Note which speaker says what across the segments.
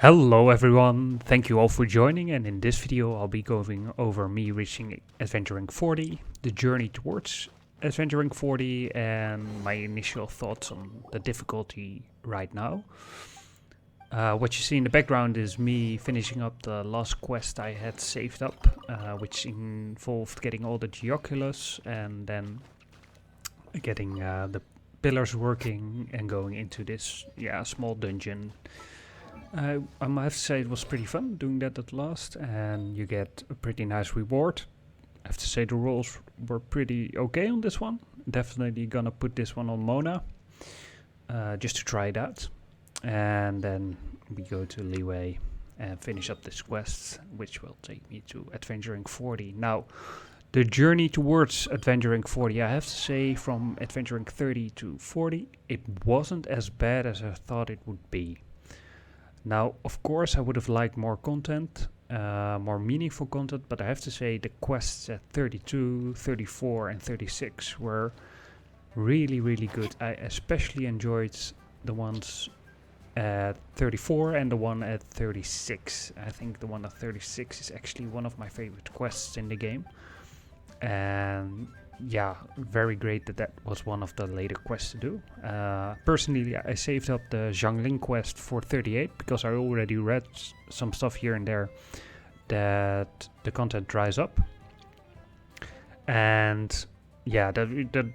Speaker 1: Hello everyone, thank you all for joining, and in this video I'll be going over me reaching Adventure Rank 40, the journey towards Adventure Rank 40 and my initial thoughts on the difficulty right now. What you see in the background is me finishing up the last quest I had saved up, which involved getting all the geoculus and then getting the pillars working and going into this small dungeon. I have to say it was pretty fun doing that at last, and you get a pretty nice reward. I have to say the rolls were pretty okay on this one. Definitely gonna put this one on Mona, just to try it out. And then we go to Leeway and finish up this quest, which will take me to Adventure Rank 40. Now, the journey towards Adventure Rank 40, I have to say from Adventure Rank 30 to 40, it wasn't as bad as I thought it would be. Now, of course, I would have liked more content, more meaningful content, but I have to say the quests at 32, 34 and 36 were really, really good. I especially enjoyed the ones at 34 and the one at 36. I think the one at 36 is actually one of my favorite quests in the game. And yeah, very great that was one of the later quests to do. Personally, I saved up the Zhangling quest for 38 because I already read some stuff here and there that the content dries up. And yeah, that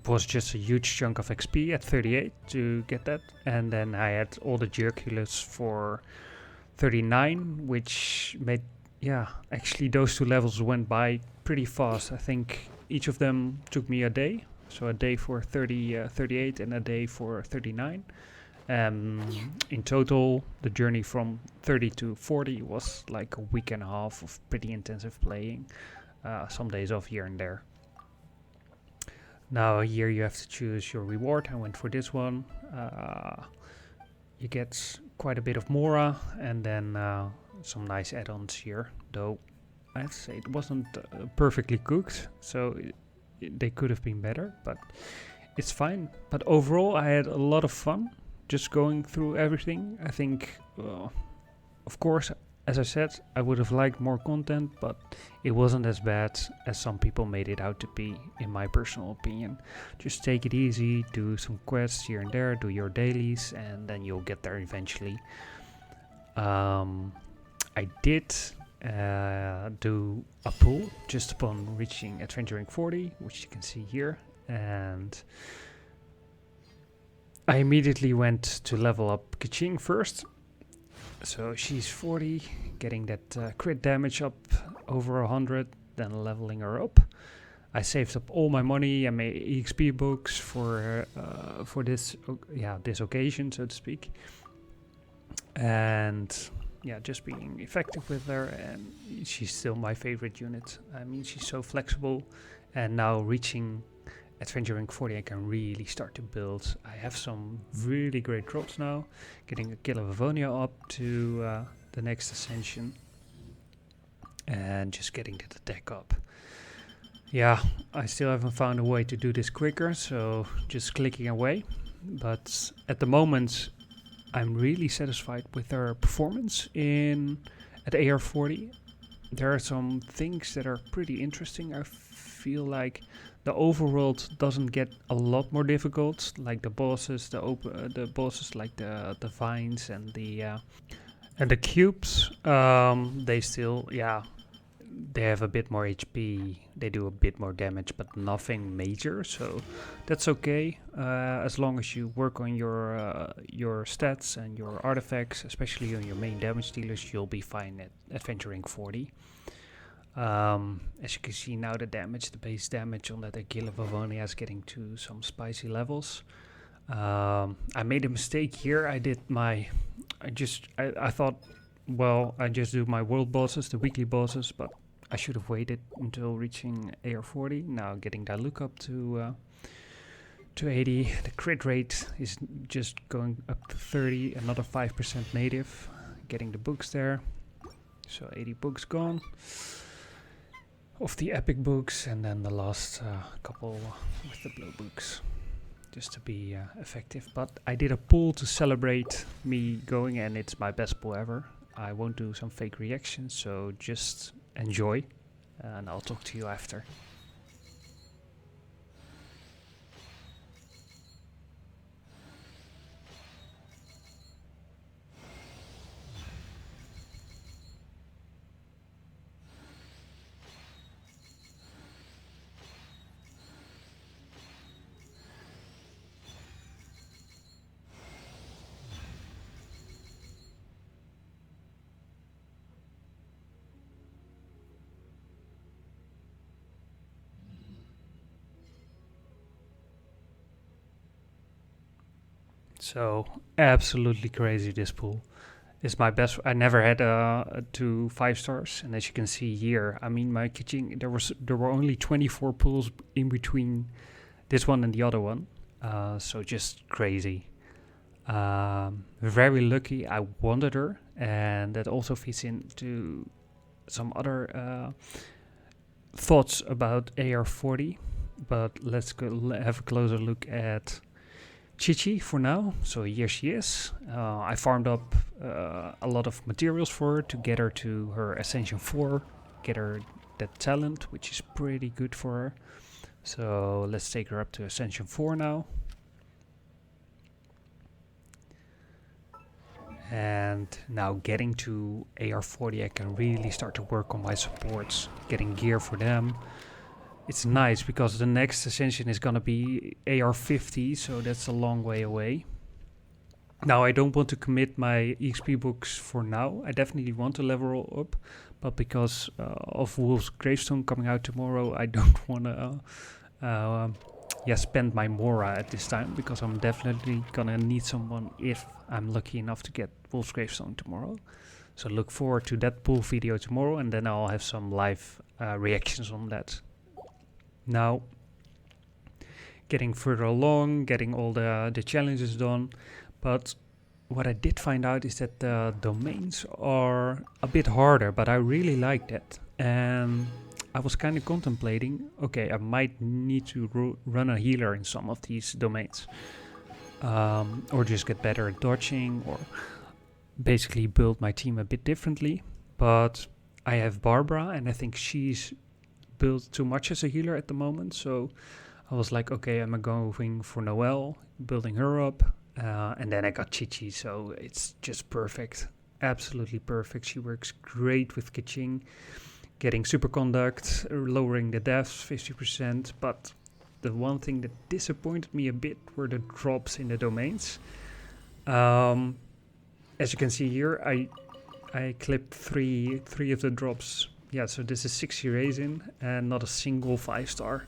Speaker 1: was just a huge chunk of XP at 38 to get that. And then I had all the Geoculus for 39, which made, actually those two levels went by pretty fast. I think each of them took me a day, so a day for 38 and a day for 39. In total, the journey from 30 to 40 was like a week and a half of pretty intensive playing, some days off here and there. Now here you have to choose your reward. I went for this one. You get quite a bit of Mora and then some nice add-ons here, though I have to say it wasn't perfectly cooked, so they could have been better, but it's fine. But overall I had a lot of fun just going through everything. I think, of course, as I said, I would have liked more content, but it wasn't as bad as some people made it out to be, in my personal opinion. Just take it easy, do some quests here and there, do your dailies, and then you'll get there eventually. I did do a pull just upon reaching Adventure Rank 40, which you can see here, and I immediately went to level up Kaching first. So she's 40, getting that crit damage up over 100, then leveling her up. I saved up all my money. I made EXP books for this this occasion, so to speak, and just being effective with her, and she's still my favorite unit. I mean, she's so flexible, and now reaching Adventure Rank 40 I can really start to build. I have some really great drops now, getting a Kill of Avonia up to the next ascension, and just getting the deck up. Yeah, I still haven't found a way to do this quicker, so just clicking away, but at the moment I'm really satisfied with her performance at AR40. There are some things that are pretty interesting. I feel like the overworld doesn't get a lot more difficult, like the bosses, the bosses like the vines and the cubes. They still, they have a bit more HP, they do a bit more damage, but nothing major, so that's okay. As long as you work on your stats and your artifacts, especially on your main damage dealers, you'll be fine at Adventure Rank 40. As you can see now, the base damage on that Kill of Avonia is getting to some spicy levels. I made a mistake here. I thought, well, I just do my world bosses, the weekly bosses, but I should have waited until reaching AR40. Now getting that look up to 80. The crit rate is just going up to 30, another 5% native. Getting the books there. So 80 books gone of the epic books, and then the last couple with the blue books. characters to be effective. But I did a poll to celebrate me going, and it's my best poll ever. I won't do some fake reactions, so just enjoy, and I'll talk to you after. So absolutely crazy, this pool. It's my best. I never had 2 5 stars, and as you can see here, I mean my kitchen, there were only 24 pools in between this one and the other one. So just crazy. Very lucky I wanted her, and that also fits into some other thoughts about AR40. But let's go have a closer look at Chi for now. So here she is. I farmed up a lot of materials for her to get her to her Ascension 4, get her that talent, which is pretty good for her. So let's take her up to Ascension 4 now. And now getting to AR40, I can really start to work on my supports, getting gear for them. It's nice because the next ascension is gonna be AR50, so that's a long way away. Now I don't want to commit my EXP books for now. I definitely want to level up, but because of Wolf's Gravestone coming out tomorrow, I don't want to spend my Mora at this time, because I'm definitely gonna need someone if I'm lucky enough to get Wolf's Gravestone tomorrow. So look forward to that pool video tomorrow, and then I'll have some live reactions on that. Now, getting further along, getting all the challenges done, but what I did find out is that the domains are a bit harder, but I really like that. And I was kind of contemplating, okay, I might need to run a healer in some of these domains, or just get better at dodging, or basically build my team a bit differently. But I have Barbara, and I think she's built too much as a healer at the moment, so I was like, okay, I'm going for Noelle, building her up, and then I got Chi, so it's just perfect, absolutely perfect. She works great with Kitching, getting superconduct, lowering the deaths 50%, but the one thing that disappointed me a bit were the drops in the domains. As you can see here, I clipped three of the drops. Yeah, so this is 60 Raisin and not a single 5-star.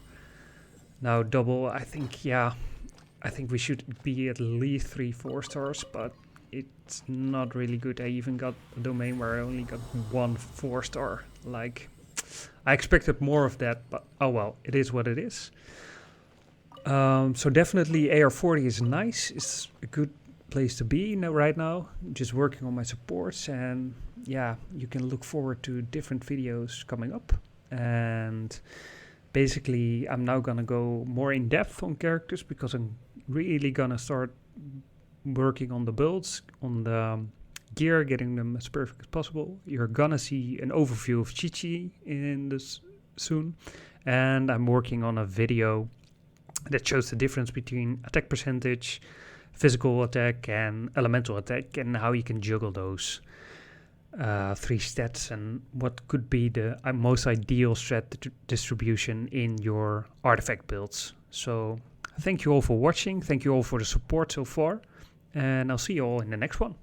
Speaker 1: Now double, I think we should be at least 3 4-stars, but it's not really good. I even got a domain where I only got 1 4-star. Like, I expected more of that, but oh well, it is what it is. So definitely AR40 is nice. It's a good place to be right now, just working on my supports, and yeah, you can look forward to different videos coming up. And basically I'm now gonna go more in depth on characters, because I'm really gonna start working on the builds, on the gear, getting them as perfect as possible. You're gonna see an overview of Chi in this soon, and I'm working on a video that shows the difference between attack percentage, physical attack and elemental attack, and how you can juggle those 3 stats, and what could be the most ideal strat distribution in your artifact builds. So thank you all for watching, thank you all for the support so far, and I'll see you all in the next one.